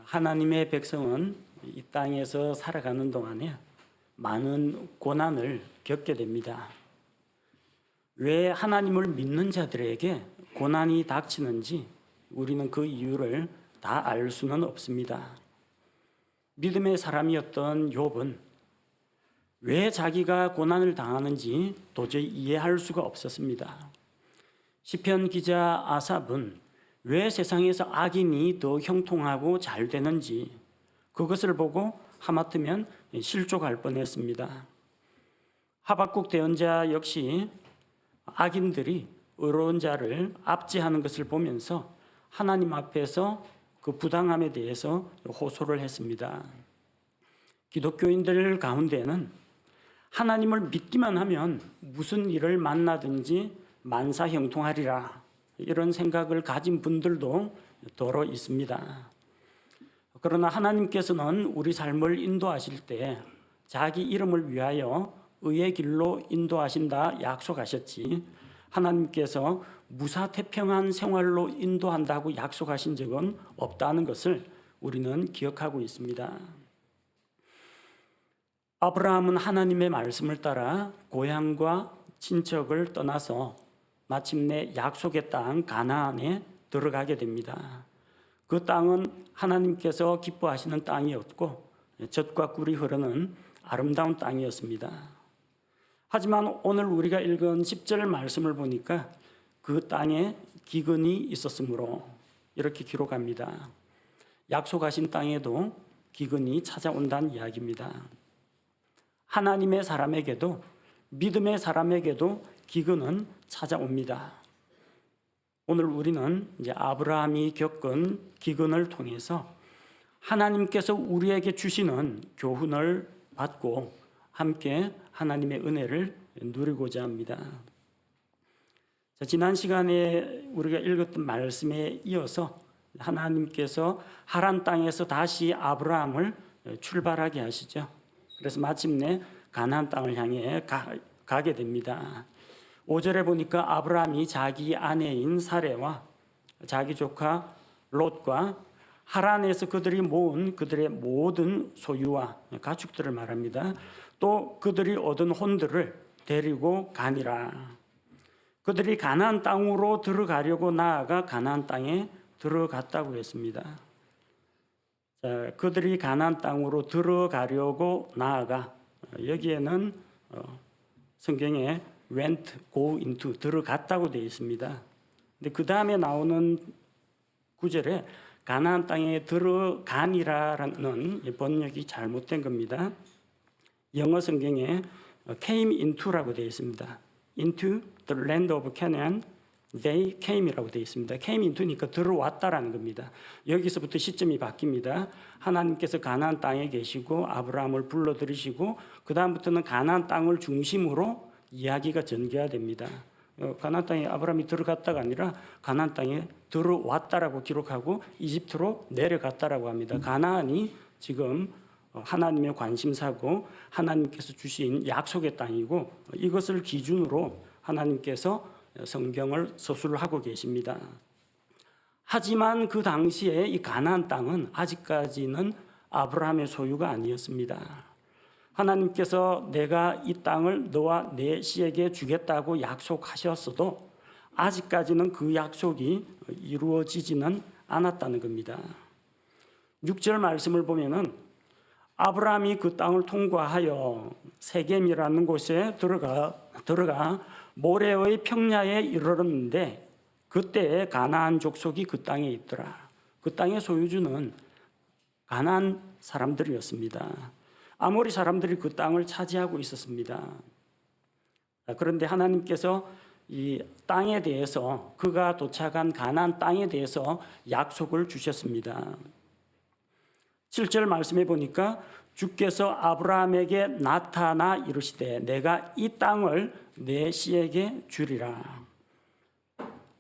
하나님의 백성은 이 땅에서 살아가는 동안에 많은 고난을 겪게 됩니다. 왜 하나님을 믿는 자들에게 고난이 닥치는지 우리는 그 이유를 다 알 수는 없습니다. 믿음의 사람이었던 욥은 왜 자기가 고난을 당하는지 도저히 이해할 수가 없었습니다. 시편 기자 아삽은 왜 세상에서 악인이 더 형통하고 잘 되는지 그것을 보고 하마터면 실족할 뻔했습니다. 하박국 대언자 역시 악인들이 의로운 자를 압제하는 것을 보면서 하나님 앞에서 그 부당함에 대해서 호소를 했습니다. 기독교인들 가운데는 하나님을 믿기만 하면 무슨 일을 만나든지 만사형통하리라 이런 생각을 가진 분들도 더러 있습니다. 그러나 하나님께서는 우리 삶을 인도하실 때 자기 이름을 위하여 의의 길로 인도하신다 약속하셨지 하나님께서 무사태평한 생활로 인도한다고 약속하신 적은 없다는 것을 우리는 기억하고 있습니다. 아브라함은 하나님의 말씀을 따라 고향과 친척을 떠나서 마침내 약속의 땅 가나안에 들어가게 됩니다. 그 땅은 하나님께서 기뻐하시는 땅이었고 젖과 꿀이 흐르는 아름다운 땅이었습니다. 하지만 오늘 우리가 읽은 10절 말씀을 보니까 그 땅에 기근이 있었으므로 이렇게 기록합니다. 약속하신 땅에도 기근이 찾아온다는 이야기입니다. 하나님의 사람에게도 믿음의 사람에게도 기근은 찾아옵니다. 오늘 우리는 이제 아브라함이 겪은 기근을 통해서 하나님께서 우리에게 주시는 교훈을 받고 함께 하나님의 은혜를 누리고자 합니다. 자, 지난 시간에 우리가 읽었던 말씀에 이어서 하나님께서 하란 땅에서 다시 아브라함을 출발하게 하시죠. 그래서 마침내 가나안 땅을 향해 가게 됩니다. 5절에 보니까 아브라함이 자기 아내인 사레와 자기 조카 롯과 하란에서 그들이 모은 그들의 모든 소유와 가축들을 말합니다. 또 그들이 얻은 혼들을 데리고 가니라. 그들이 가나안 땅으로 들어가려고 나아가 가나안 땅에 들어갔다고 했습니다. 자, 그들이 가나안 땅으로 들어가려고 나아가 여기에는 성경에 went, go into 들어갔다고 되어 있습니다. 근데 그 다음에 나오는 구절에 가나안 땅에 들어가니라라는 번역이 잘못된 겁니다. 영어 성경에 came into라고 되어 있습니다. into the land of Canaan they came이라고 되어 있습니다. came into니까 들어왔다라는 겁니다. 여기서부터 시점이 바뀝니다. 하나님께서 가나안 땅에 계시고 아브라함을 불러들이시고 그 다음부터는 가나안 땅을 중심으로 이야기가 전개됩니다. 가나안 땅에 아브라함이 들어갔다가 아니라 가나안 땅에 들어왔다라고 기록하고 이집트로 내려갔다라고 합니다. 가나안이 지금 하나님의 관심사고 하나님께서 주신 약속의 땅이고 이것을 기준으로 하나님께서 성경을 서술을 하고 계십니다. 하지만 그 당시에 이 가나안 땅은 아직까지는 아브라함의 소유가 아니었습니다. 하나님께서 내가 이 땅을 너와 내 씨에게 주겠다고 약속하셨어도 아직까지는 그 약속이 이루어지지는 않았다는 겁니다. 6절 말씀을 보면은 아브라함이 그 땅을 통과하여 세겜이라는 곳에 들어가 모레의 평야에 이르렀는데 그때 가나안 족속이 그 땅에 있더라. 그 땅의 소유주는 가나안 사람들이었습니다. 아모리 사람들이 그 땅을 차지하고 있었습니다. 그런데 하나님께서 이 땅에 대해서 그가 도착한 가나안 땅에 대해서 약속을 주셨습니다. 7절 말씀해 보니까 주께서 아브라함에게 나타나 이르시되 내가 이 땅을 내 씨에게 주리라.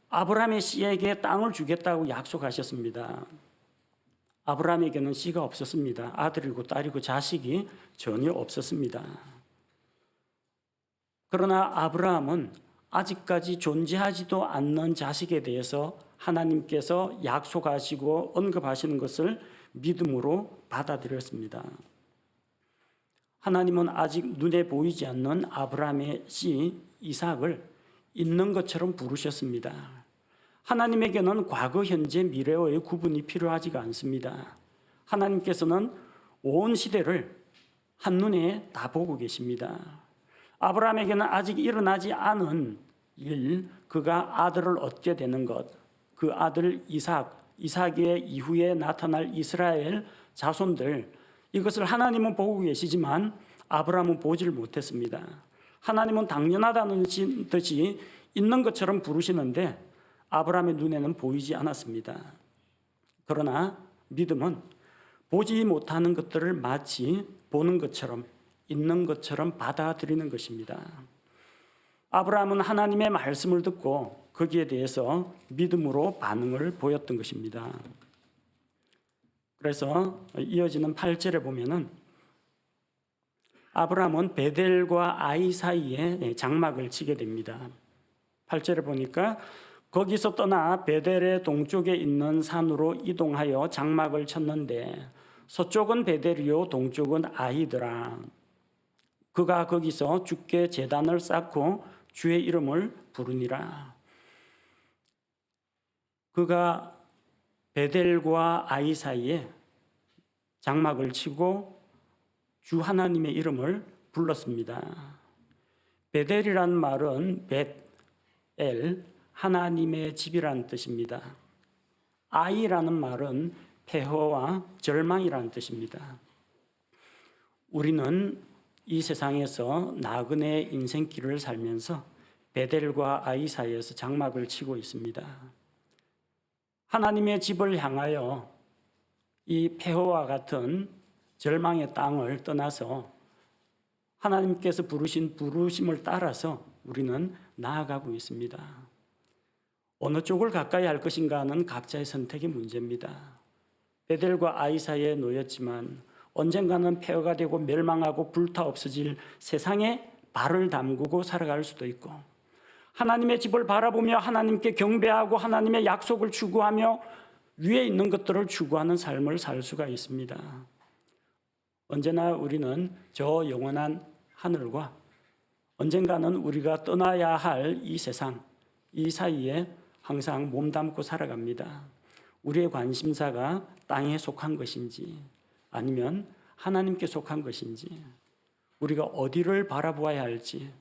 아브라함의 씨에게 땅을 주겠다고 약속하셨습니다. 아브라함에게는 씨가 없었습니다. 아들이고 딸이고 자식이 전혀 없었습니다. 그러나 아브라함은 아직까지 존재하지도 않는 자식에 대해서 하나님께서 약속하시고 언급하시는 것을 믿음으로 받아들였습니다. 하나님은 아직 눈에 보이지 않는 아브라함의 씨 이삭을 있는 것처럼 부르셨습니다. 하나님에게는 과거, 현재, 미래의 구분이 필요하지가 않습니다. 하나님께서는 온 시대를 한눈에 다 보고 계십니다. 아브라함에게는 아직 일어나지 않은 일, 그가 아들을 얻게 되는 것, 그 아들 이삭의 이후에 나타날 이스라엘 자손들, 이것을 하나님은 보고 계시지만 아브라함은 보지를 못했습니다. 하나님은 당연하다는 듯이 있는 것처럼 부르시는데 아브라함의 눈에는 보이지 않았습니다. 그러나 믿음은 보지 못하는 것들을 마치 보는 것처럼, 있는 것처럼 받아들이는 것입니다. 아브라함은 하나님의 말씀을 듣고 거기에 대해서 믿음으로 반응을 보였던 것입니다. 그래서 이어지는 8절에 보면은 아브라함은 베델과 아이 사이에 장막을 치게 됩니다. 8절에 보니까 거기서 떠나 베델의 동쪽에 있는 산으로 이동하여 장막을 쳤는데 서쪽은 베델이요 동쪽은 아이더라. 그가 거기서 주께 제단을 쌓고 주의 이름을 부르니라. 그가 베델과 아이 사이에 장막을 치고 주 하나님의 이름을 불렀습니다. 베델이란 말은 벳엘, 하나님의 집이라는 뜻입니다. 아이라는 말은 폐허와 절망이라는 뜻입니다. 우리는 이 세상에서 나그네 인생길을 살면서 베델과 아이 사이에서 장막을 치고 있습니다. 하나님의 집을 향하여 이 폐허와 같은 절망의 땅을 떠나서 하나님께서 부르신 부르심을 따라서 우리는 나아가고 있습니다. 어느 쪽을 가까이 할 것인가는 각자의 선택의 문제입니다. 베델과 아이 사이에 놓였지만 언젠가는 폐허가 되고 멸망하고 불타 없어질 세상에 발을 담그고 살아갈 수도 있고, 하나님의 집을 바라보며 하나님께 경배하고 하나님의 약속을 추구하며 위에 있는 것들을 추구하는 삶을 살 수가 있습니다. 언제나 우리는 저 영원한 하늘과 언젠가는 우리가 떠나야 할 이 세상, 이 사이에 항상 몸담고 살아갑니다. 우리의 관심사가 땅에 속한 것인지 아니면 하나님께 속한 것인지, 우리가 어디를 바라보아야 할지,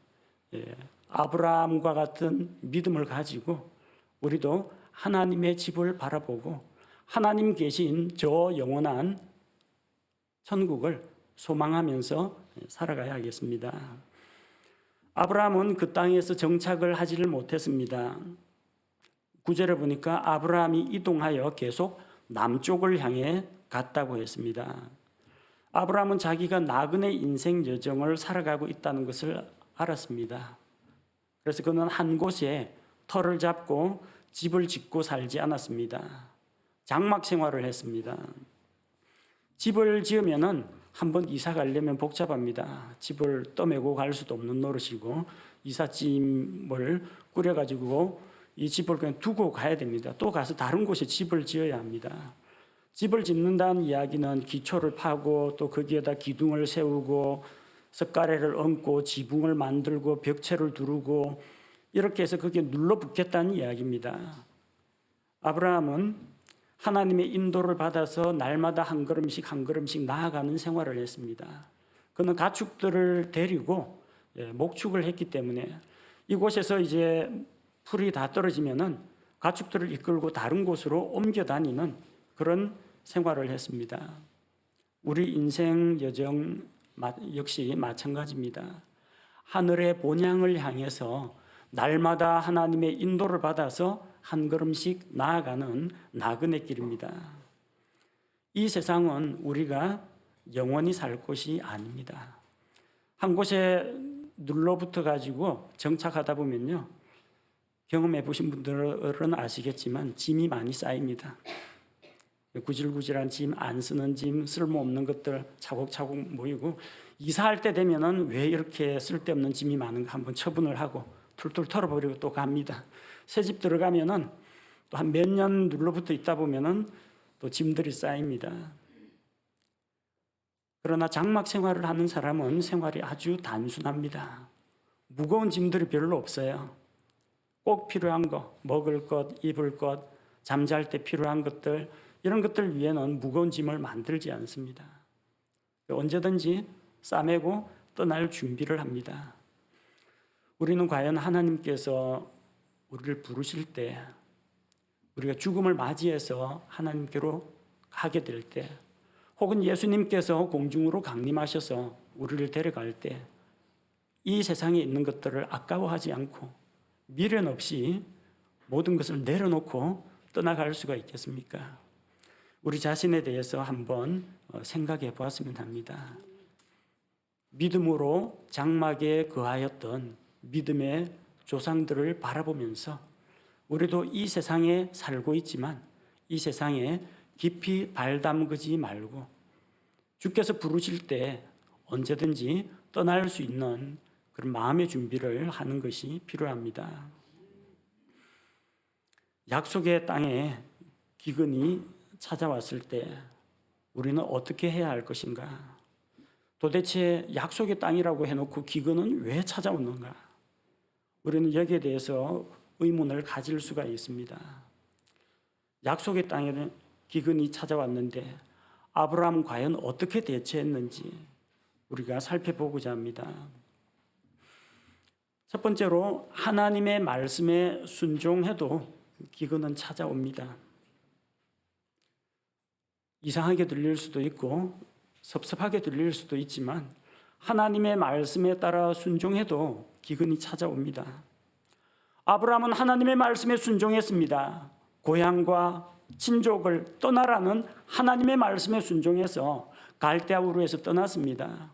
아브라함과 같은 믿음을 가지고 우리도 하나님의 집을 바라보고 하나님 계신 저 영원한 천국을 소망하면서 살아가야 하겠습니다. 아브라함은 그 땅에서 정착을 하지를 못했습니다. 9절에 보니까 아브라함이 이동하여 계속 남쪽을 향해 갔다고 했습니다. 아브라함은 자기가 나그네 인생 여정을 살아가고 있다는 것을 알았습니다. 그래서 그는 한 곳에 터를 잡고 집을 짓고 살지 않았습니다. 장막 생활을 했습니다. 집을 지으면은 한번 이사 가려면 복잡합니다. 집을 떠매고 갈 수도 없는 노릇이고, 이삿짐을 꾸려가지고 이 집을 그냥 두고 가야 됩니다. 또 가서 다른 곳에 집을 지어야 합니다. 집을 짓는다는 이야기는 기초를 파고 또 거기에다 기둥을 세우고 석가래를 얹고 지붕을 만들고 벽체를 두르고 이렇게 해서 거기에 눌러붙겠다는 이야기입니다. 아브라함은 하나님의 인도를 받아서 날마다 한 걸음씩 한 걸음씩 나아가는 생활을 했습니다. 그는 가축들을 데리고 목축을 했기 때문에 이곳에서 이제 풀이 다 떨어지면은 가축들을 이끌고 다른 곳으로 옮겨 다니는 그런 생활을 했습니다. 우리 인생 여정 역시 마찬가지입니다. 하늘의 본향을 향해서 날마다 하나님의 인도를 받아서 한 걸음씩 나아가는 나그네 길입니다. 이 세상은 우리가 영원히 살 곳이 아닙니다. 한 곳에 눌러붙어 가지고 정착하다 보면요, 경험해 보신 분들은 아시겠지만 짐이 많이 쌓입니다. 구질구질한 짐, 안 쓰는 짐, 쓸모없는 것들 차곡차곡 모이고, 이사할 때 되면은 왜 이렇게 쓸데없는 짐이 많은가 한번 처분을 하고 툴툴 털어버리고 또 갑니다. 새 집 들어가면은 또 한 몇 년 눌러붙어 있다 보면은 또 짐들이 쌓입니다. 그러나 장막 생활을 하는 사람은 생활이 아주 단순합니다. 무거운 짐들이 별로 없어요. 꼭 필요한 거, 먹을 것, 입을 것, 잠잘 때 필요한 것들, 이런 것들 위에는 무거운 짐을 만들지 않습니다. 언제든지 싸매고 떠날 준비를 합니다. 우리는 과연 하나님께서 우리를 부르실 때, 우리가 죽음을 맞이해서 하나님께로 가게 될 때, 혹은 예수님께서 공중으로 강림하셔서 우리를 데려갈 때, 이 세상에 있는 것들을 아까워하지 않고 미련 없이 모든 것을 내려놓고 떠나갈 수가 있겠습니까? 우리 자신에 대해서 한번 생각해 보았으면 합니다. 믿음으로 장막에 거하였던 믿음의 조상들을 바라보면서 우리도 이 세상에 살고 있지만 이 세상에 깊이 발 담그지 말고 주께서 부르실 때 언제든지 떠날 수 있는 그런 마음의 준비를 하는 것이 필요합니다. 약속의 땅에 기근이 찾아왔을 때 우리는 어떻게 해야 할 것인가? 도대체 약속의 땅이라고 해놓고 기근은 왜 찾아오는가? 우리는 여기에 대해서 의문을 가질 수가 있습니다. 약속의 땅에는 기근이 찾아왔는데 아브라함은 과연 어떻게 대처했는지 우리가 살펴보고자 합니다. 첫 번째로 하나님의 말씀에 순종해도 기근은 찾아옵니다. 이상하게 들릴 수도 있고 섭섭하게 들릴 수도 있지만 하나님의 말씀에 따라 순종해도 기근이 찾아옵니다. 아브라함은 하나님의 말씀에 순종했습니다. 고향과 친족을 떠나라는 하나님의 말씀에 순종해서 갈대아 우르에서 떠났습니다.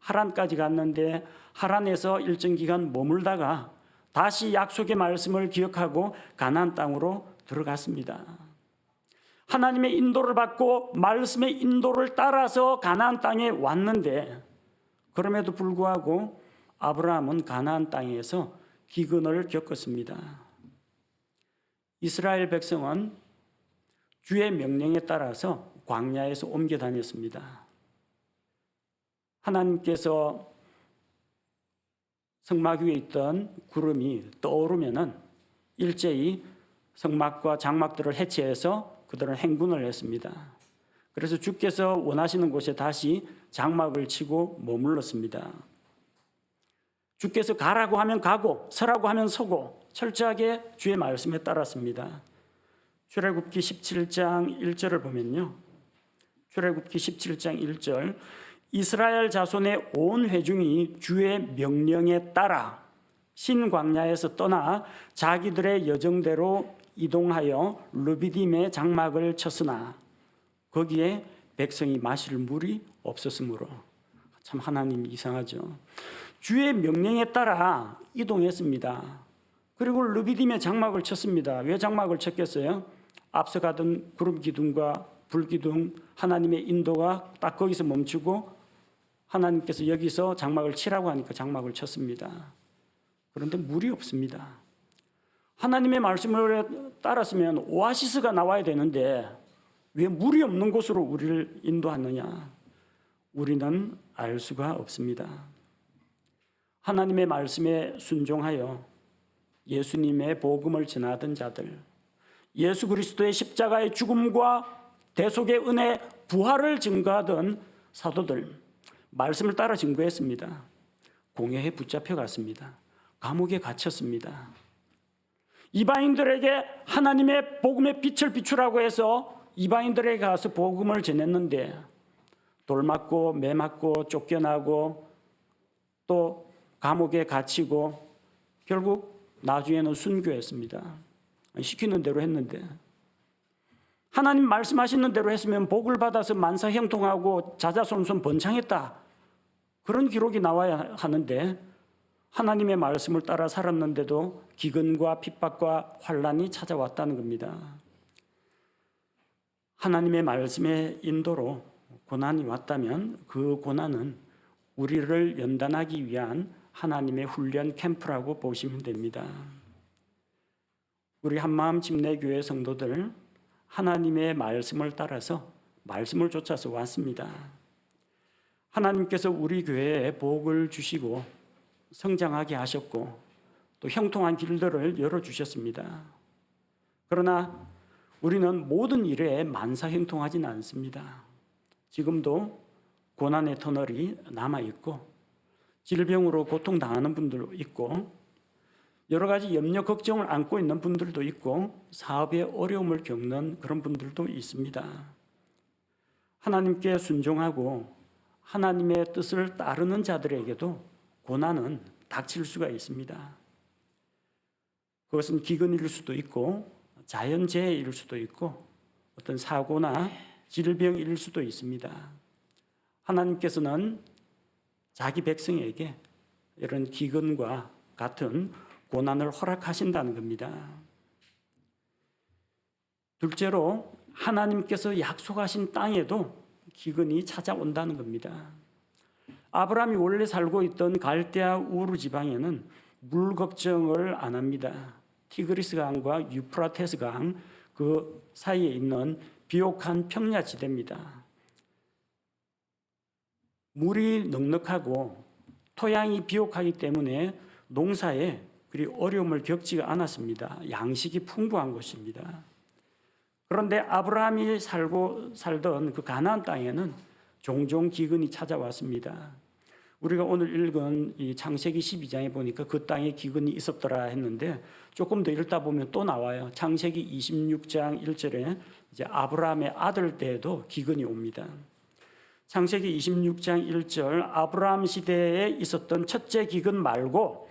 하란까지 갔는데 하란에서 일정 기간 머물다가 다시 약속의 말씀을 기억하고 가나안 땅으로 들어갔습니다. 하나님의 인도를 받고 말씀의 인도를 따라서 가나안 땅에 왔는데 그럼에도 불구하고 아브라함은 가나안 땅에서 기근을 겪었습니다. 이스라엘 백성은 주의 명령에 따라서 광야에서 옮겨 다녔습니다. 하나님께서 성막 위에 있던 구름이 떠오르면은 일제히 성막과 장막들을 해체해서 그들은 행군을 했습니다. 그래서 주께서 원하시는 곳에 다시 장막을 치고 머물렀습니다. 주께서 가라고 하면 가고 서라고 하면 서고 철저하게 주의 말씀에 따랐습니다. 출애굽기 17장 1절을 보면요. 출애굽기 17장 1절 이스라엘 자손의 온 회중이 주의 명령에 따라 신광야에서 떠나 자기들의 여정대로 이동하여 르비딤의 장막을 쳤으나 거기에 백성이 마실 물이 없었으므로. 참 하나님이 이상하죠. 주의 명령에 따라 이동했습니다. 그리고 르비딤의 장막을 쳤습니다. 왜 장막을 쳤겠어요? 앞서 가던 구름 기둥과 불 기둥 하나님의 인도가 딱 거기서 멈추고 하나님께서 여기서 장막을 치라고 하니까 장막을 쳤습니다. 그런데 물이 없습니다. 하나님의 말씀을 따랐으면 오아시스가 나와야 되는데 왜 물이 없는 곳으로 우리를 인도하느냐? 우리는 알 수가 없습니다. 하나님의 말씀에 순종하여 예수님의 복음을 전하던 자들, 예수 그리스도의 십자가의 죽음과 대속의 은혜, 부활을 증거하던 사도들, 말씀을 따라 증거했습니다. 공회에 붙잡혀갔습니다. 감옥에 갇혔습니다. 이방인들에게 하나님의 복음의 빛을 비추라고 해서 이방인들에게 가서 복음을 전했는데 돌 맞고 매 맞고 쫓겨나고 또 감옥에 갇히고 결국 나중에는 순교했습니다. 시키는 대로 했는데 하나님 말씀하시는 대로 했으면 복을 받아서 만사형통하고 자자손손 번창했다. 그런 기록이 나와야 하는데 하나님의 말씀을 따라 살았는데도 기근과 핍박과 환란이 찾아왔다는 겁니다. 하나님의 말씀의 인도로 고난이 왔다면 그 고난은 우리를 연단하기 위한 하나님의 훈련 캠프라고 보시면 됩니다. 우리 한마음 침례교회 성도들 하나님의 말씀을 따라서 말씀을 쫓아서 왔습니다. 하나님께서 우리 교회에 복을 주시고 성장하게 하셨고 또 형통한 길들을 열어주셨습니다. 그러나 우리는 모든 일에 만사형통하지는 않습니다. 지금도 고난의 터널이 남아있고 질병으로 고통당하는 분들도 있고 여러 가지 염려 걱정을 안고 있는 분들도 있고 사업에 어려움을 겪는 그런 분들도 있습니다. 하나님께 순종하고 하나님의 뜻을 따르는 자들에게도 고난은 닥칠 수가 있습니다. 그것은 기근일 수도 있고 자연재해일 수도 있고 어떤 사고나 질병일 수도 있습니다. 하나님께서는 자기 백성에게 이런 기근과 같은 고난을 허락하신다는 겁니다. 둘째로 하나님께서 약속하신 땅에도 기근이 찾아온다는 겁니다. 아브라함이 원래 살고 있던 갈대아 우르 지방에는 물 걱정을 안 합니다. 티그리스 강과 유프라테스 강 그 사이에 있는 비옥한 평야지대입니다. 물이 넉넉하고 토양이 비옥하기 때문에 농사에 그리 어려움을 겪지가 않았습니다. 양식이 풍부한 곳입니다. 그런데 아브라함이 살던 그 가나안 땅에는 종종 기근이 찾아왔습니다. 우리가 오늘 읽은 이 창세기 12장에 보니까 그 땅에 기근이 있었더라 했는데 조금 더 읽다 보면 또 나와요. 창세기 26장 1절에 이제 아브라함의 아들 때에도 기근이 옵니다. 창세기 26장 1절 아브라함 시대에 있었던 첫째 기근 말고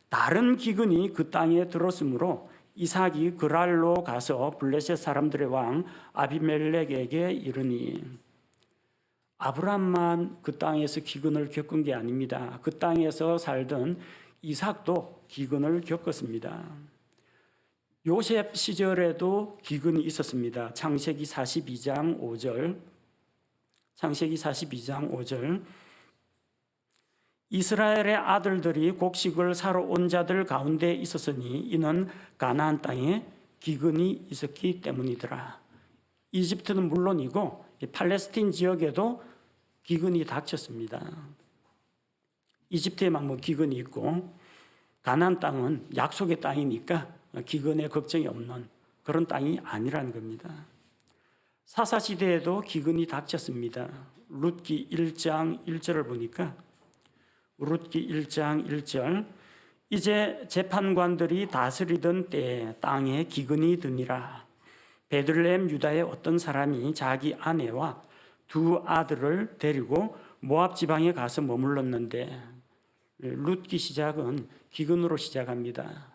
다른 기근이 그 땅에 들었으므로 이삭이 그랄로 가서 블레셋 사람들의 왕 아비멜렉에게 이르니 아브라함만 그 땅에서 기근을 겪은 게 아닙니다. 그 땅에서 살던 이삭도 기근을 겪었습니다. 요셉 시절에도 기근이 있었습니다. 창세기 42장 5절 창세기 42장 5절 이스라엘의 아들들이 곡식을 사러 온 자들 가운데 있었으니 이는 가나안 땅에 기근이 있었기 때문이더라. 이집트는 물론이고 팔레스틴 지역에도 기근이 닥쳤습니다. 이집트에만 뭐 기근이 있고 가나안 땅은 약속의 땅이니까 기근에 걱정이 없는 그런 땅이 아니라는 겁니다. 사사시대에도 기근이 닥쳤습니다. 룻기 1장 1절을 보니까 룻기 1장 1절 이제 재판관들이 다스리던 때에 땅에 기근이 드니라. 베들레헴 유다의 어떤 사람이 자기 아내와 두 아들을 데리고 모압 지방에 가서 머물렀는데 룻기 시작은 기근으로 시작합니다.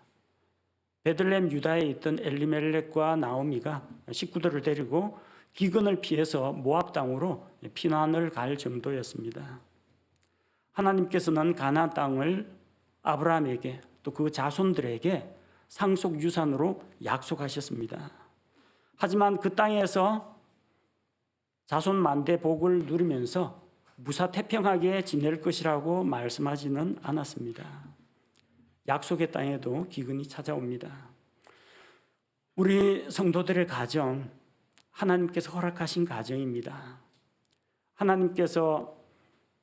베들레헴 유다에 있던 엘리멜렉과 나오미가 식구들을 데리고 기근을 피해서 모압 땅으로 피난을 갈 정도였습니다. 하나님께서는 가나안 땅을 아브라함에게 또 그 자손들에게 상속 유산으로 약속하셨습니다. 하지만 그 땅에서 자손 만대 복을 누리면서 무사태평하게 지낼 것이라고 말씀하지는 않았습니다. 약속의 땅에도 기근이 찾아옵니다. 우리 성도들의 가정, 하나님께서 허락하신 가정입니다. 하나님께서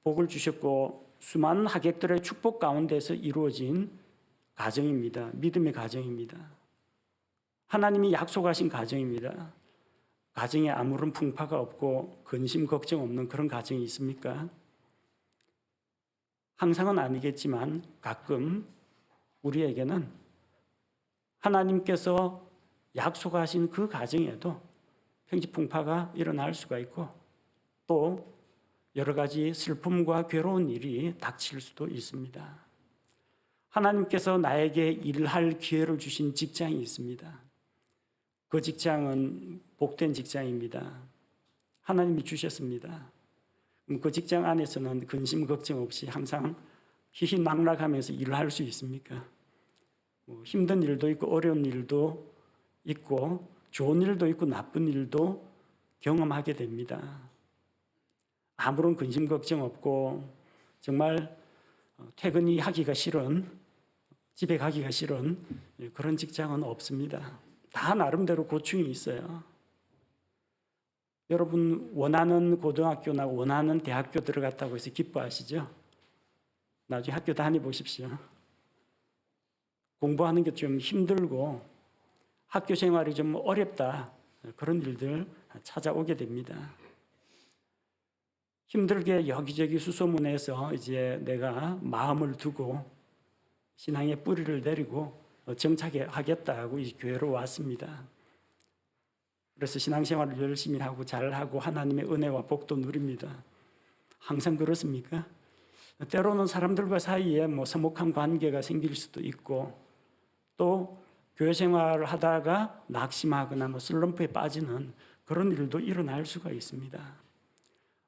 복을 주셨고 수많은 하객들의 축복 가운데서 이루어진 가정입니다. 믿음의 가정입니다. 하나님이 약속하신 가정입니다. 가정에 아무런 풍파가 없고 근심 걱정 없는 그런 가정이 있습니까? 항상은 아니겠지만 가끔 우리에게는 하나님께서 약속하신 그 가정에도 평지풍파가 일어날 수가 있고 또 여러 가지 슬픔과 괴로운 일이 닥칠 수도 있습니다. 하나님께서 나에게 일할 기회를 주신 직장이 있습니다. 그 직장은 복된 직장입니다. 하나님이 주셨습니다. 그 직장 안에서는 근심 걱정 없이 항상 희희낙락하면서 일을 할 수 있습니까? 힘든 일도 있고 어려운 일도 있고 좋은 일도 있고 나쁜 일도 경험하게 됩니다. 아무런 근심 걱정 없고 정말 퇴근이 하기가 싫은 집에 가기가 싫은 그런 직장은 없습니다. 다 나름대로 고충이 있어요. 여러분 원하는 고등학교나 원하는 대학교 들어갔다고 해서 기뻐하시죠? 나중에 학교 다녀보십시오. 공부하는 게 좀 힘들고 학교 생활이 좀 어렵다, 그런 일들 찾아오게 됩니다. 힘들게 여기저기 수소문해서 이제 내가 마음을 두고 신앙의 뿌리를 내리고 정착하겠다고 이 교회로 왔습니다. 그래서 신앙생활을 열심히 하고 잘하고 하나님의 은혜와 복도 누립니다. 항상 그렇습니까? 때로는 사람들과 사이에 서먹한 관계가 생길 수도 있고, 또 교회 생활을 하다가 낙심하거나 슬럼프에 빠지는 그런 일도 일어날 수가 있습니다.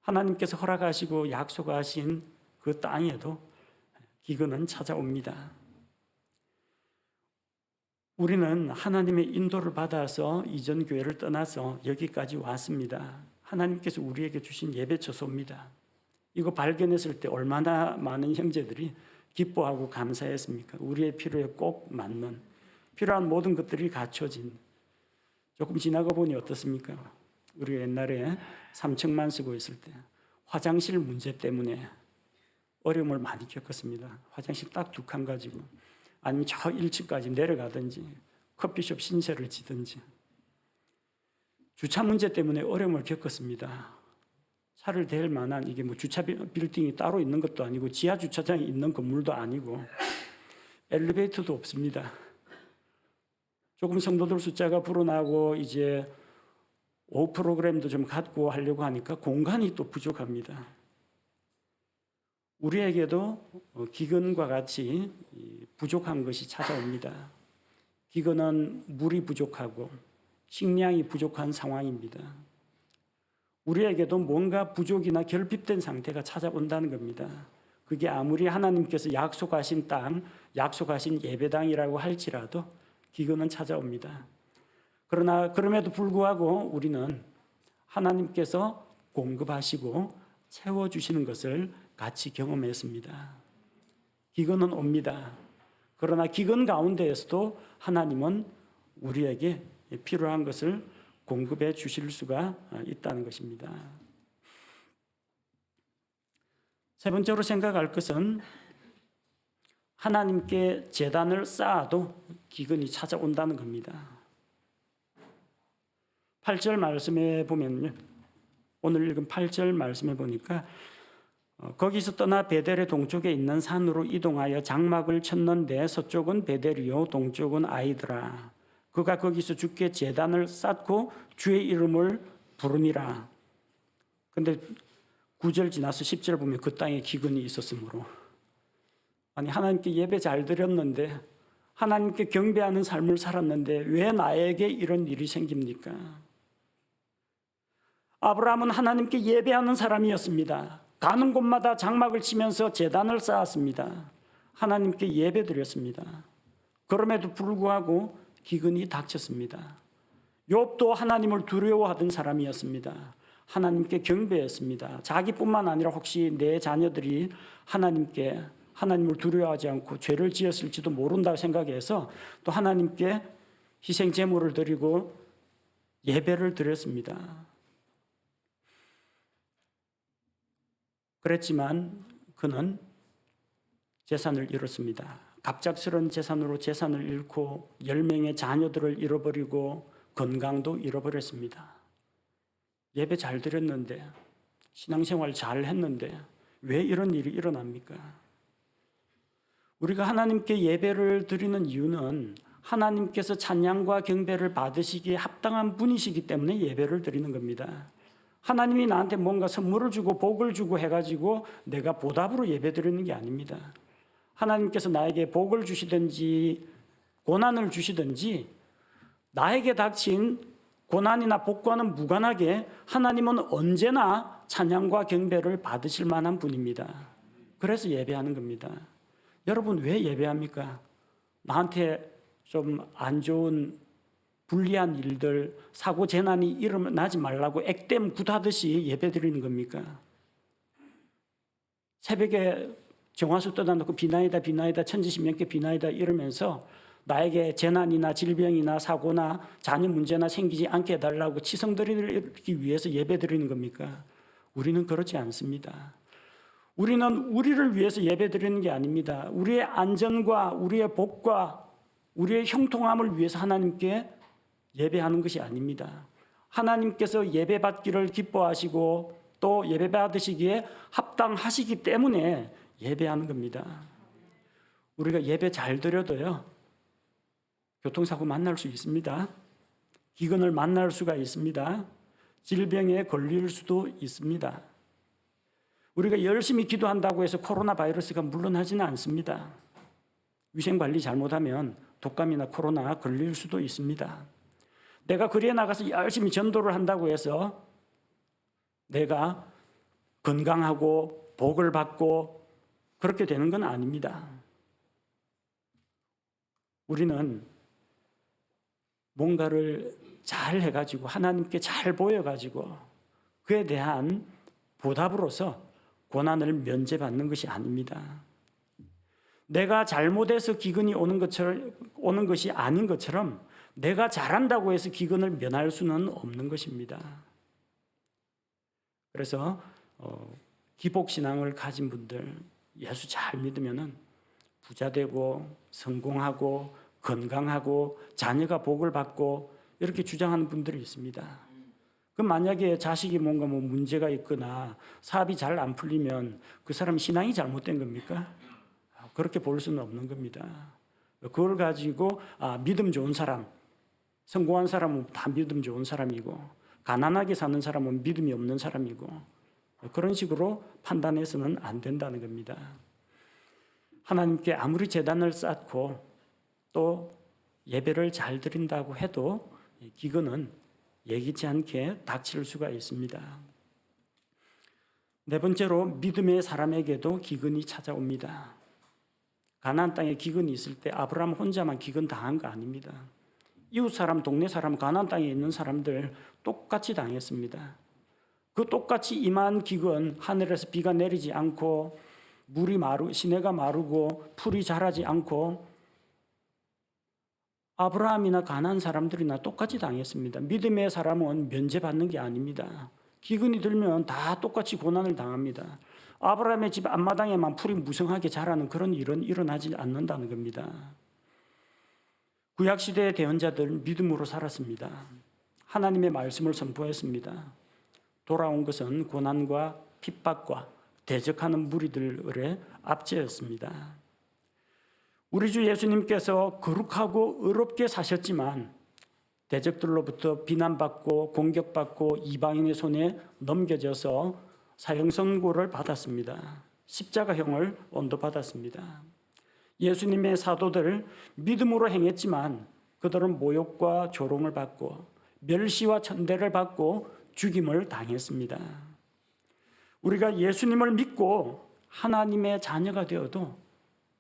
하나님께서 허락하시고 약속하신 그 땅에도 기근은 찾아옵니다. 우리는 하나님의 인도를 받아서 이전 교회를 떠나서 여기까지 왔습니다. 하나님께서 우리에게 주신 예배 처소입니다. 이거 발견했을 때 얼마나 많은 형제들이 기뻐하고 감사했습니까? 우리의 필요에 꼭 맞는, 필요한 모든 것들이 갖춰진. 조금 지나가 보니 어떻습니까? 우리가 옛날에 3층만 쓰고 있을 때 화장실 문제 때문에 어려움을 많이 겪었습니다. 화장실 딱 2칸 가지고, 아니면 저 1층까지 내려가든지 커피숍 신세를 지든지. 주차 문제 때문에 어려움을 겪었습니다. 차를 댈 만한, 이게 주차 빌딩이 따로 있는 것도 아니고 지하 주차장이 있는 건물도 아니고 엘리베이터도 없습니다. 조금 성도들 숫자가 불어나고 이제 오후 프로그램도 좀 갖고 하려고 하니까 공간이 또 부족합니다. 우리에게도 기근과 같이 부족한 것이 찾아옵니다. 기근은 물이 부족하고 식량이 부족한 상황입니다. 우리에게도 뭔가 부족이나 결핍된 상태가 찾아온다는 겁니다. 그게 아무리 하나님께서 약속하신 땅, 약속하신 예배당이라고 할지라도 기근은 찾아옵니다. 그러나 그럼에도 불구하고 우리는 하나님께서 공급하시고 채워주시는 것을 같이 경험했습니다. 기근은 옵니다. 그러나 기근 가운데에서도 하나님은 우리에게 필요한 것을 공급해 주실 수가 있다는 것입니다. 세 번째로 생각할 것은 하나님께 제단을 쌓아도 기근이 찾아온다는 겁니다. 8절 말씀에 보면요, 오늘 읽은 8절 말씀에 보니까 거기서 떠나 베델의 동쪽에 있는 산으로 이동하여 장막을 쳤는데 서쪽은 베델이요 동쪽은 아이더라. 그가 거기서 주께 제단을 쌓고 주의 이름을 부르니라. 근데 9절 지나서 10절 보면 그 땅에 기근이 있었으므로, 아니 하나님께 예배 잘 드렸는데, 하나님께 경배하는 삶을 살았는데 왜 나에게 이런 일이 생깁니까? 아브라함은 하나님께 예배하는 사람이었습니다. 가는 곳마다 장막을 치면서 제단을 쌓았습니다. 하나님께 예배드렸습니다. 그럼에도 불구하고 기근이 닥쳤습니다. 욥도 하나님을 두려워하던 사람이었습니다. 하나님께 경배했습니다. 자기뿐만 아니라 혹시 내 자녀들이 하나님을 두려워하지 않고 죄를 지었을지도 모른다고 생각해서 또 하나님께 희생 제물을 드리고 예배를 드렸습니다. 그랬지만 그는 재산을 잃었습니다. 갑작스러운 재산으로 재산을 잃고 10명의 자녀들을 잃어버리고 건강도 잃어버렸습니다. 예배 잘 드렸는데, 신앙생활 잘 했는데 왜 이런 일이 일어납니까? 우리가 하나님께 예배를 드리는 이유는 하나님께서 찬양과 경배를 받으시기에 합당한 분이시기 때문에 예배를 드리는 겁니다. 하나님이 나한테 뭔가 선물을 주고 복을 주고 해가지고 내가 보답으로 예배 드리는 게 아닙니다. 하나님께서 나에게 복을 주시든지 고난을 주시든지 나에게 닥친 고난이나 복과는 무관하게 하나님은 언제나 찬양과 경배를 받으실 만한 분입니다. 그래서 예배하는 겁니다. 여러분 왜 예배합니까? 나한테 좀 안 좋은 불리한 일들, 사고 재난이 일어나지 말라고 액땜 굿하듯이 예배드리는 겁니까? 새벽에 정화수 떠다놓고 비나이다 천지신명께 비나이다 이러면서 나에게 재난이나 질병이나 사고나 자녀 문제나 생기지 않게 해달라고 치성드리기 위해서 예배드리는 겁니까? 우리는 그렇지 않습니다. 우리는 우리를 위해서 예배드리는 게 아닙니다. 우리의 안전과 우리의 복과 우리의 형통함을 위해서 하나님께 예배하는 것이 아닙니다. 하나님께서 예배받기를 기뻐하시고 또 예배받으시기에 합당하시기 때문에 예배하는 겁니다. 우리가 예배 잘 드려도요, 교통사고 만날 수 있습니다. 기근을 만날 수가 있습니다. 질병에 걸릴 수도 있습니다. 우리가 열심히 기도한다고 해서 코로나 바이러스가 물러나지는 않습니다. 위생관리 잘못하면 독감이나 코로나 걸릴 수도 있습니다. 내가 거리에 나가서 열심히 전도를 한다고 해서 내가 건강하고 복을 받고 그렇게 되는 건 아닙니다. 우리는 뭔가를 잘 해가지고 하나님께 잘 보여가지고 그에 대한 보답으로서 고난을 면제받는 것이 아닙니다. 내가 잘못해서 기근이 오는 것이 아닌 것처럼 내가 잘한다고 해서 기근을 면할 수는 없는 것입니다. 그래서 기복신앙을 가진 분들 예수 잘 믿으면 부자 되고 성공하고 건강하고 자녀가 복을 받고 이렇게 주장하는 분들이 있습니다. 그럼 만약에 자식이 뭔가 문제가 있거나 사업이 잘 안 풀리면 그 사람 신앙이 잘못된 겁니까? 그렇게 볼 수는 없는 겁니다. 그걸 가지고 믿음 좋은 사람, 성공한 사람은 다 믿음 좋은 사람이고 가난하게 사는 사람은 믿음이 없는 사람이고 그런 식으로 판단해서는 안 된다는 겁니다. 하나님께 아무리 제단을 쌓고 또 예배를 잘 드린다고 해도 기근은 예기치 않게 닥칠 수가 있습니다. 네 번째로 믿음의 사람에게도 기근이 찾아옵니다. 가나안 땅에 기근이 있을 때 아브라함 혼자만 기근 당한 거 아닙니다. 이웃 사람, 동네 사람, 가나안 땅에 있는 사람들 똑같이 당했습니다. 그 똑같이 임한 기근, 하늘에서 비가 내리지 않고 시내가 마르고 풀이 자라지 않고 아브라함이나 가나안 사람들이나 똑같이 당했습니다. 믿음의 사람은 면제받는 게 아닙니다. 기근이 들면 다 똑같이 고난을 당합니다. 아브라함의 집 앞마당에만 풀이 무성하게 자라는 그런 일은 일어나지 않는다는 겁니다. 구약시대의 대언자들은 믿음으로 살았습니다. 하나님의 말씀을 선포했습니다. 돌아온 것은 고난과 핍박과 대적하는 무리들의 압제였습니다. 우리 주 예수님께서 거룩하고 의롭게 사셨지만 대적들로부터 비난받고 공격받고 이방인의 손에 넘겨져서 사형선고를 받았습니다. 십자가형을 언도받았습니다. 예수님의 사도들 믿음으로 행했지만 그들은 모욕과 조롱을 받고 멸시와 천대를 받고 죽임을 당했습니다. 우리가 예수님을 믿고 하나님의 자녀가 되어도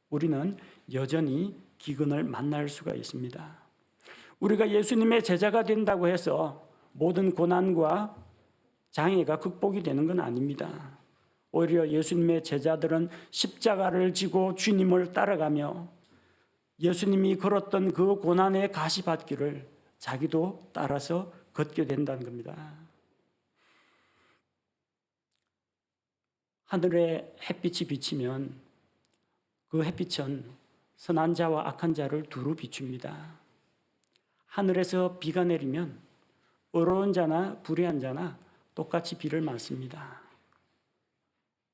우리는 여전히 기근을 만날 수가 있습니다. 우리가 예수님의 제자가 된다고 해서 모든 고난과 장애가 극복이 되는 건 아닙니다. 오히려 예수님의 제자들은 십자가를 지고 주님을 따라가며 예수님이 걸었던 그 고난의 가시밭길을 자기도 따라서 걷게 된다는 겁니다. 하늘에 햇빛이 비치면 그 햇빛은 선한 자와 악한 자를 두루 비춥니다. 하늘에서 비가 내리면 의로운 자나 불의한 자나 똑같이 비를 맞습니다.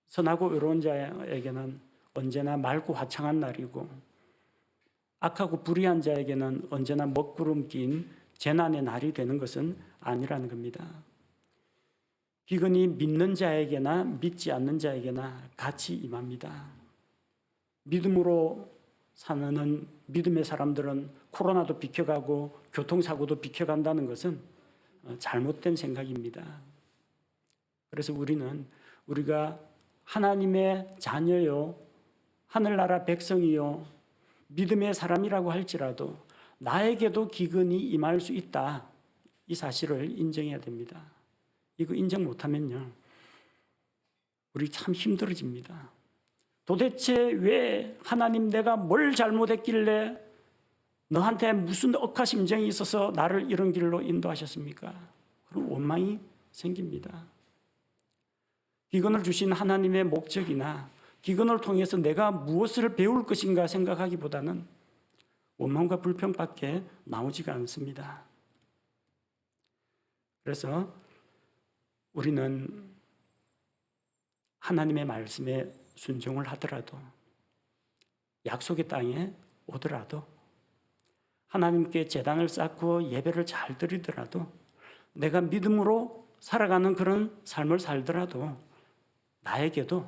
선하고 의로운 자에게는 언제나 맑고 화창한 날이고 악하고 불의한 자에게는 언제나 먹구름 낀 재난의 날이 되는 것은 아니라는 겁니다. 기근이 믿는 자에게나 믿지 않는 자에게나 같이 임합니다. 믿음으로 사는 믿음의 사람들은 코로나도 비켜가고 교통사고도 비켜간다는 것은 잘못된 생각입니다. 그래서 우리가 하나님의 자녀요, 하늘나라 백성이요, 믿음의 사람이라고 할지라도 나에게도 기근이 임할 수 있다. 이 사실을 인정해야 됩니다. 이거 인정 못하면요, 우리 참 힘들어집니다. 도대체 왜 하나님 내가 뭘 잘못했길래 너한테 무슨 억하심정이 있어서 나를 이런 길로 인도하셨습니까? 그런 원망이 생깁니다. 기근을 주신 하나님의 목적이나 기근을 통해서 내가 무엇을 배울 것인가 생각하기보다는 원망과 불평밖에 나오지가 않습니다. 그래서 우리는 하나님의 말씀에 순종을 하더라도, 약속의 땅에 오더라도, 하나님께 제단을 쌓고 예배를 잘 드리더라도, 내가 믿음으로 살아가는 그런 삶을 살더라도 나에게도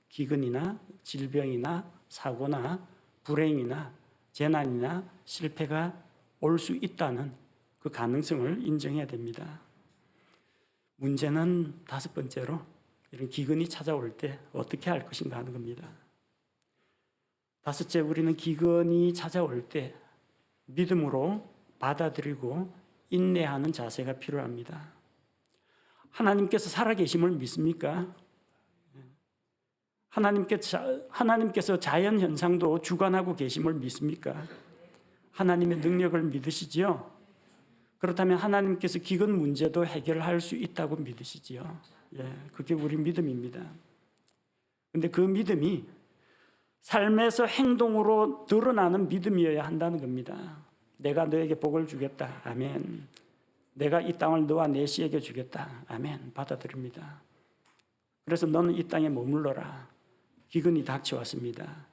기근이나 질병이나 사고나 불행이나 재난이나 실패가 올 수 있다는 그 가능성을 인정해야 됩니다. 문제는 다섯 번째로 이런 기근이 찾아올 때 어떻게 할 것인가 하는 겁니다. 다섯째, 우리는 기근이 찾아올 때 믿음으로 받아들이고 인내하는 자세가 필요합니다. 하나님께서 살아계심을 믿습니까? 하나님께서 자연 현상도 주관하고 계심을 믿습니까? 하나님의 능력을 믿으시지요? 그렇다면 하나님께서 기근 문제도 해결할 수 있다고 믿으시지요? 그게 우리 믿음입니다. 근데 그 믿음이 삶에서 행동으로 드러나는 믿음이어야 한다는 겁니다. 내가 너에게 복을 주겠다. 아멘. 내가 이 땅을 너와 내 씨에게 주겠다. 아멘. 받아들입니다. 그래서 너는 이 땅에 머물러라. 기근이 닥쳐왔습니다.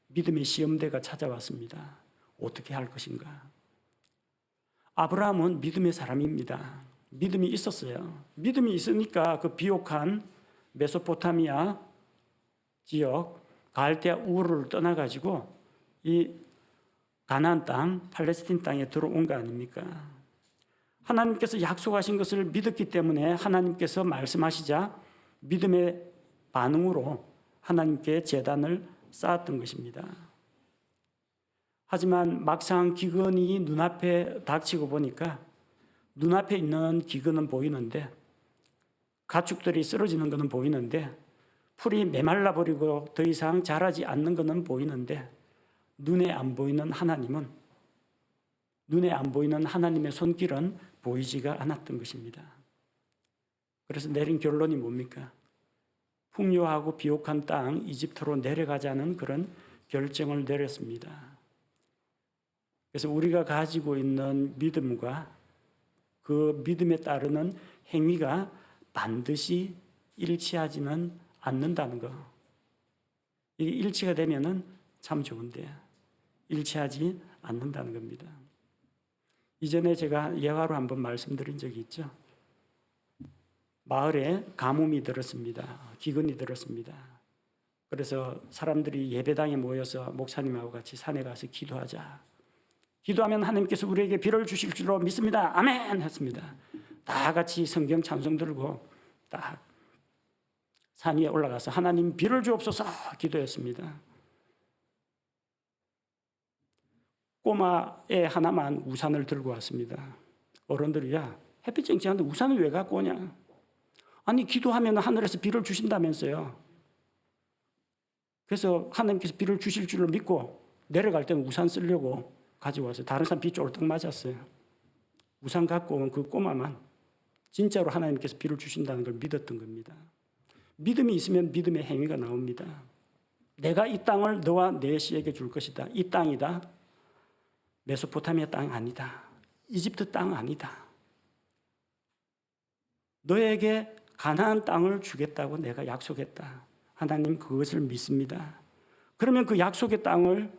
믿음의 시험대가 찾아왔습니다. 어떻게 할 것인가? 아브라함은 믿음의 사람입니다. 믿음이 있었어요. 믿음이 있으니까 그 비옥한 메소포타미아 지역 갈대아 우르를 떠나가지고 이 가나안 땅, 팔레스틴 땅에 들어온 거 아닙니까? 하나님께서 약속하신 것을 믿었기 때문에 하나님께서 말씀하시자 믿음의 반응으로 하나님께 제단을 쌓았던 것입니다. 하지만 막상 기근이 눈앞에 닥치고 보니까 눈앞에 있는 기근은 보이는데, 가축들이 쓰러지는 것은 보이는데, 풀이 메말라 버리고 더 이상 자라지 않는 것은 보이는데, 눈에 안 보이는 하나님의 손길은 보이지가 않았던 것입니다. 그래서 내린 결론이 뭡니까? 풍요하고 비옥한 땅 이집트로 내려가자는 그런 결정을 내렸습니다. 그래서 우리가 가지고 있는 믿음과 그 믿음에 따르는 행위가 반드시 일치하지는 않는다는 거. 이게 일치가 되면은 참 좋은데 일치하지 않는다는 겁니다. 이전에 제가 예화로 한번 말씀드린 적이 있죠. 마을에 가뭄이 들었습니다. 기근이 들었습니다. 그래서 사람들이 예배당에 모여서 목사님하고 같이 산에 가서 기도하자. 기도하면 하나님께서 우리에게 비를 주실 줄로 믿습니다. 아멘 했습니다. 다 같이 성경 찬송 들고 딱 산 위에 올라가서 하나님 비를 주옵소서 기도했습니다. 꼬마애 하나만 우산을 들고 왔습니다. 어른들이 야 햇빛 쨍쨍한데 우산을 왜 갖고 오냐? 아니 기도하면 하늘에서 비를 주신다면서요. 그래서 하나님께서 비를 주실 줄을 믿고 내려갈 때는 우산 쓰려고 가져왔어요. 다른 사람 비 쫄딱 맞았어요. 우산 갖고 온 그 꼬마만 진짜로 하나님께서 비를 주신다는 걸 믿었던 겁니다. 믿음이 있으면 믿음의 행위가 나옵니다. 내가 이 땅을 너와 내 씨에게 줄 것이다. 이 땅이다. 메소포타미아 땅 아니다. 이집트 땅 아니다. 너에게 가나안 땅을 주겠다고 내가 약속했다. 하나님 그것을 믿습니다. 그러면 그 약속의 땅을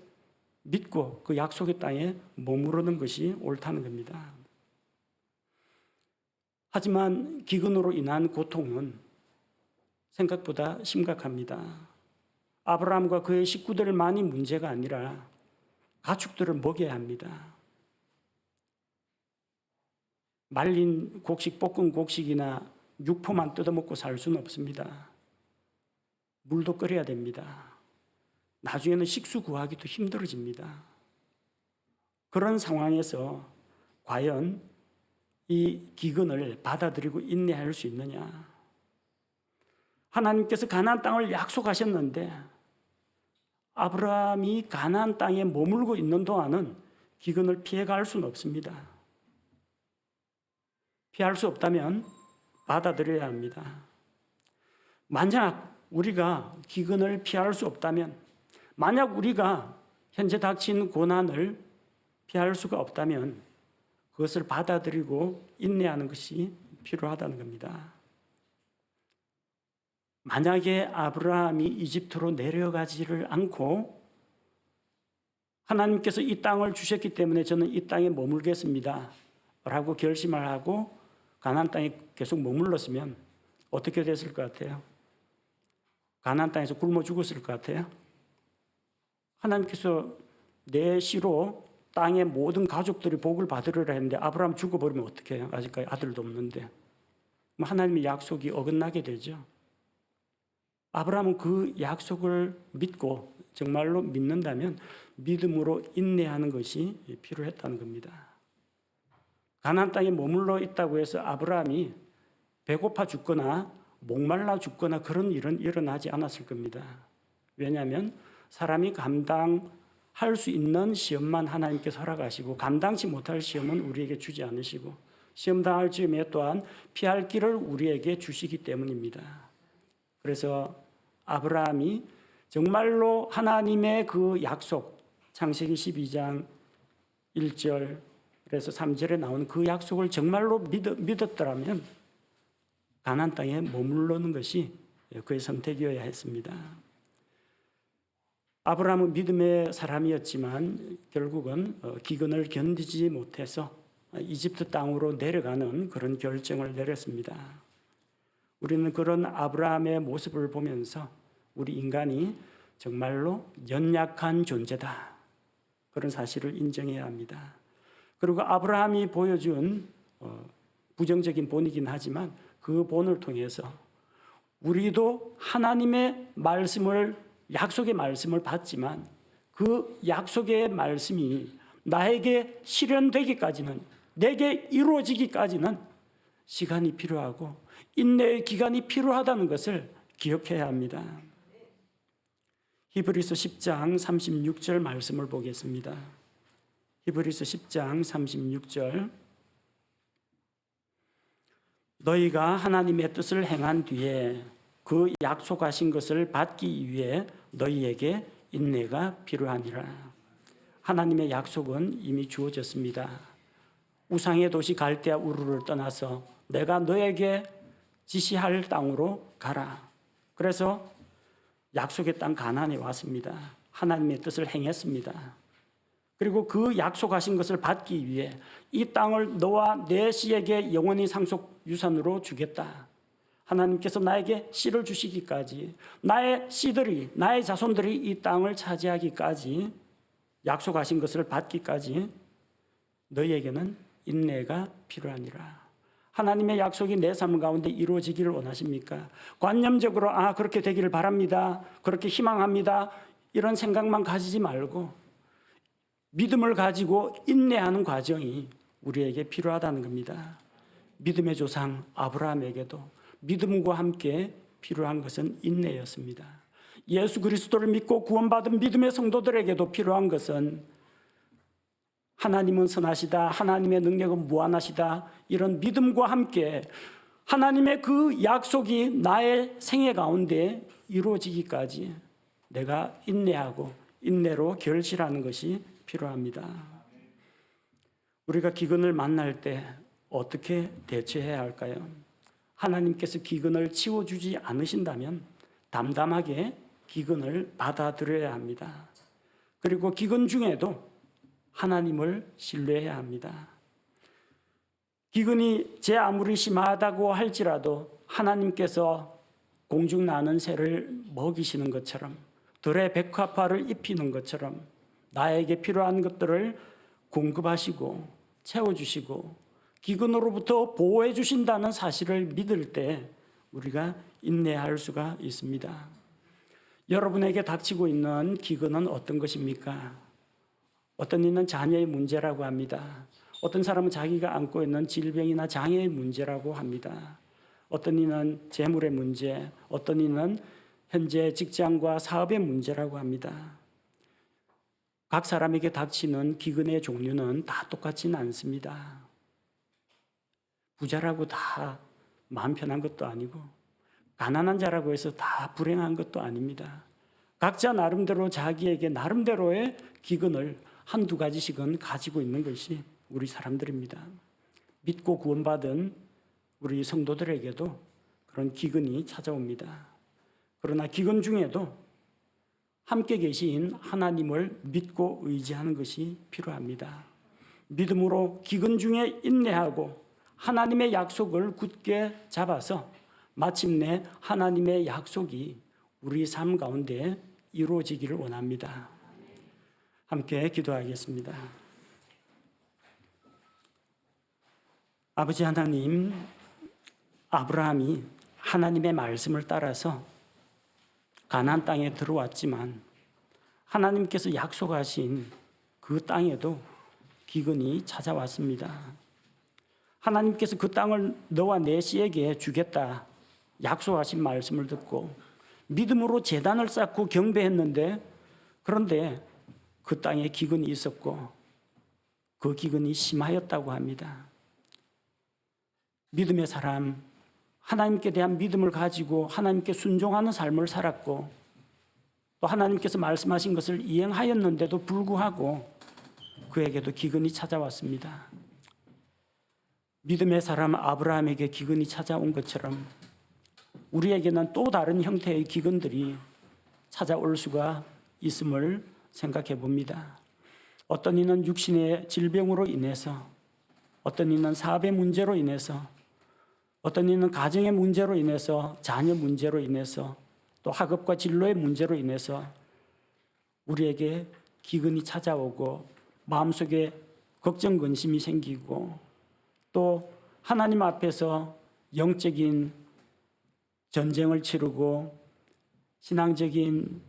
믿고 그 약속의 땅에 머무르는 것이 옳다는 겁니다. 하지만 기근으로 인한 고통은 생각보다 심각합니다. 아브라함과 그의 식구들만이 문제가 아니라 가축들을 먹여야 합니다. 말린 곡식, 볶은 곡식이나 육포만 뜯어먹고 살 수는 없습니다. 물도 끓여야 됩니다. 나중에는 식수 구하기도 힘들어집니다. 그런 상황에서 과연 이 기근을 받아들이고 인내할 수 있느냐? 하나님께서 가나안 땅을 약속하셨는데 아브라함이 가나안 땅에 머물고 있는 동안은 기근을 피해갈 수는 없습니다. 피할 수 없다면 받아들여야 합니다. 만약 우리가 기근을 피할 수 없다면, 만약 우리가 현재 닥친 고난을 피할 수가 없다면 그것을 받아들이고 인내하는 것이 필요하다는 겁니다. 만약에 아브라함이 이집트로 내려가지를 않고 하나님께서 이 땅을 주셨기 때문에 저는 이 땅에 머물겠습니다 라고 결심을 하고 가나안 땅에 계속 머물렀으면 어떻게 됐을 것 같아요? 가나안 땅에서 굶어 죽었을 것 같아요? 하나님께서 내 시로 땅의 모든 가족들이 복을 받으리라 했는데 아브라함 죽어버리면 어떻게 해요? 아직까지 아들도 없는데. 하나님의 약속이 어긋나게 되죠. 아브라함은 그 약속을 믿고 정말로 믿는다면 믿음으로 인내하는 것이 필요했다는 겁니다. 가나안 땅에 머물러 있다고 해서 아브라함이 배고파 죽거나 목말라 죽거나 그런 일은 일어나지 않았을 겁니다. 왜냐하면 사람이 감당할 수 있는 시험만 하나님께서 허락하시고 감당치 못할 시험은 우리에게 주지 않으시고 시험 당할 즈음에 또한 피할 길을 우리에게 주시기 때문입니다. 그래서 아브라함이 정말로 하나님의 그 약속, 창세기 12장 1절 그래서 3절에 나오는 그 약속을 정말로 믿었더라면 가나안 땅에 머무르는 것이 그의 선택이어야 했습니다. 아브라함은 믿음의 사람이었지만 결국은 기근을 견디지 못해서 이집트 땅으로 내려가는 그런 결정을 내렸습니다. 우리는 그런 아브라함의 모습을 보면서 우리 인간이 정말로 연약한 존재다. 그런 사실을 인정해야 합니다. 그리고 아브라함이 보여준 부정적인 본이긴 하지만 그 본을 통해서 우리도 하나님의 말씀을 약속의 말씀을 받지만 그 약속의 말씀이 나에게 실현되기까지는 내게 이루어지기까지는 시간이 필요하고 인내의 기간이 필요하다는 것을 기억해야 합니다. 히브리서 10장 36절 말씀을 보겠습니다. 히브리서 10장 36절 너희가 하나님의 뜻을 행한 뒤에 그 약속하신 것을 받기 위해 너희에게 인내가 필요하니라. 하나님의 약속은 이미 주어졌습니다. 우상의 도시 갈대아 우르를 떠나서 내가 너에게 지시할 땅으로 가라. 그래서 약속의 땅 가나안에 왔습니다. 하나님의 뜻을 행했습니다. 그리고 그 약속하신 것을 받기 위해 이 땅을 너와 내 씨에게 영원히 상속 유산으로 주겠다. 하나님께서 나에게 씨를 주시기까지 나의 씨들이 나의 자손들이 이 땅을 차지하기까지 약속하신 것을 받기까지 너희에게는 인내가 필요하니라. 하나님의 약속이 내 삶 가운데 이루어지기를 원하십니까? 관념적으로 그렇게 되기를 바랍니다. 그렇게 희망합니다. 이런 생각만 가지지 말고 믿음을 가지고 인내하는 과정이 우리에게 필요하다는 겁니다. 믿음의 조상 아브라함에게도 믿음과 함께 필요한 것은 인내였습니다. 예수 그리스도를 믿고 구원받은 믿음의 성도들에게도 필요한 것은 하나님은 선하시다, 하나님의 능력은 무한하시다, 이런 믿음과 함께 하나님의 그 약속이 나의 생애 가운데 이루어지기까지 내가 인내하고 인내로 결실하는 것이 필요합니다. 우리가 기근을 만날 때 어떻게 대처해야 할까요? 하나님께서 기근을 치워주지 않으신다면 담담하게 기근을 받아들여야 합니다. 그리고 기근 중에도 하나님을 신뢰해야 합니다. 기근이 제 아무리 심하다고 할지라도 하나님께서 공중 나는 새를 먹이시는 것처럼 들의 백합화를 입히는 것처럼 나에게 필요한 것들을 공급하시고 채워주시고 기근으로부터 보호해 주신다는 사실을 믿을 때 우리가 인내할 수가 있습니다. 여러분에게 닥치고 있는 기근은 어떤 것입니까? 어떤 이는 자녀의 문제라고 합니다. 어떤 사람은 자기가 안고 있는 질병이나 장애의 문제라고 합니다. 어떤 이는 재물의 문제, 어떤 이는 현재 직장과 사업의 문제라고 합니다. 각 사람에게 닥치는 기근의 종류는 다 똑같지는 않습니다. 부자라고 다 마음 편한 것도 아니고 가난한 자라고 해서 다 불행한 것도 아닙니다. 각자 나름대로 자기에게 나름대로의 기근을 한두 가지씩은 가지고 있는 것이 우리 사람들입니다. 믿고 구원받은 우리 성도들에게도 그런 기근이 찾아옵니다. 그러나 기근 중에도 함께 계신 하나님을 믿고 의지하는 것이 필요합니다. 믿음으로 기근 중에 인내하고 하나님의 약속을 굳게 잡아서 마침내 하나님의 약속이 우리 삶 가운데 이루어지기를 원합니다. 함께 기도하겠습니다. 아버지 하나님, 아브라함이 하나님의 말씀을 따라서 가나안 땅에 들어왔지만 하나님께서 약속하신 그 땅에도 기근이 찾아왔습니다. 하나님께서 그 땅을 너와 내 씨에게 주겠다 약속하신 말씀을 듣고 믿음으로 제단을 쌓고 경배했는데, 그런데 그 땅에 기근이 있었고 그 기근이 심하였다고 합니다. 믿음의 사람, 하나님께 대한 믿음을 가지고 하나님께 순종하는 삶을 살았고 또 하나님께서 말씀하신 것을 이행하였는데도 불구하고 그에게도 기근이 찾아왔습니다. 믿음의 사람 아브라함에게 기근이 찾아온 것처럼 우리에게는 또 다른 형태의 기근들이 찾아올 수가 있음을 생각해 봅니다. 어떤 이는 육신의 질병으로 인해서, 어떤 이는 사업의 문제로 인해서, 어떤 이는 가정의 문제로 인해서, 자녀 문제로 인해서, 또 학업과 진로의 문제로 인해서 우리에게 기근이 찾아오고 마음속에 걱정 근심이 생기고 또 하나님 앞에서 영적인 전쟁을 치르고 신앙적인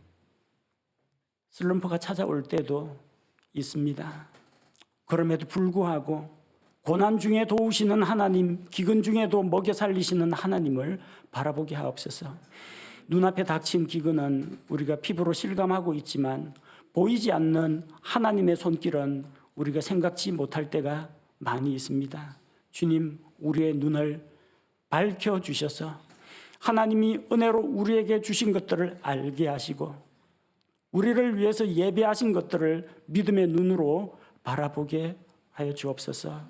슬럼프가 찾아올 때도 있습니다. 그럼에도 불구하고 고난 중에 도우시는 하나님, 기근 중에도 먹여 살리시는 하나님을 바라보게 하옵소서. 눈앞에 닥친 기근은 우리가 피부로 실감하고 있지만 보이지 않는 하나님의 손길은 우리가 생각지 못할 때가 많이 있습니다. 주님, 우리의 눈을 밝혀주셔서 하나님이 은혜로 우리에게 주신 것들을 알게 하시고 우리를 위해서 예배하신 것들을 믿음의 눈으로 바라보게 하여 주옵소서.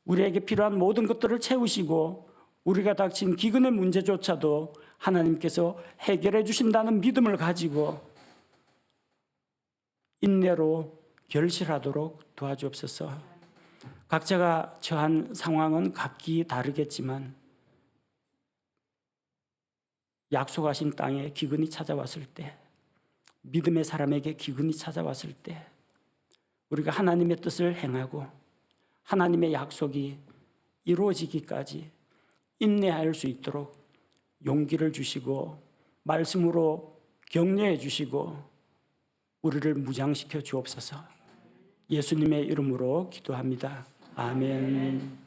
우리에게 필요한 모든 것들을 채우시고 우리가 닥친 기근의 문제조차도 하나님께서 해결해 주신다는 믿음을 가지고 인내로 결실하도록 도와주옵소서. 각자가 처한 상황은 각기 다르겠지만 약속하신 땅에 기근이 찾아왔을 때, 믿음의 사람에게 기근이 찾아왔을 때 우리가 하나님의 뜻을 행하고 하나님의 약속이 이루어지기까지 인내할 수 있도록 용기를 주시고 말씀으로 격려해 주시고 우리를 무장시켜 주옵소서. 예수님의 이름으로 기도합니다. 아멘.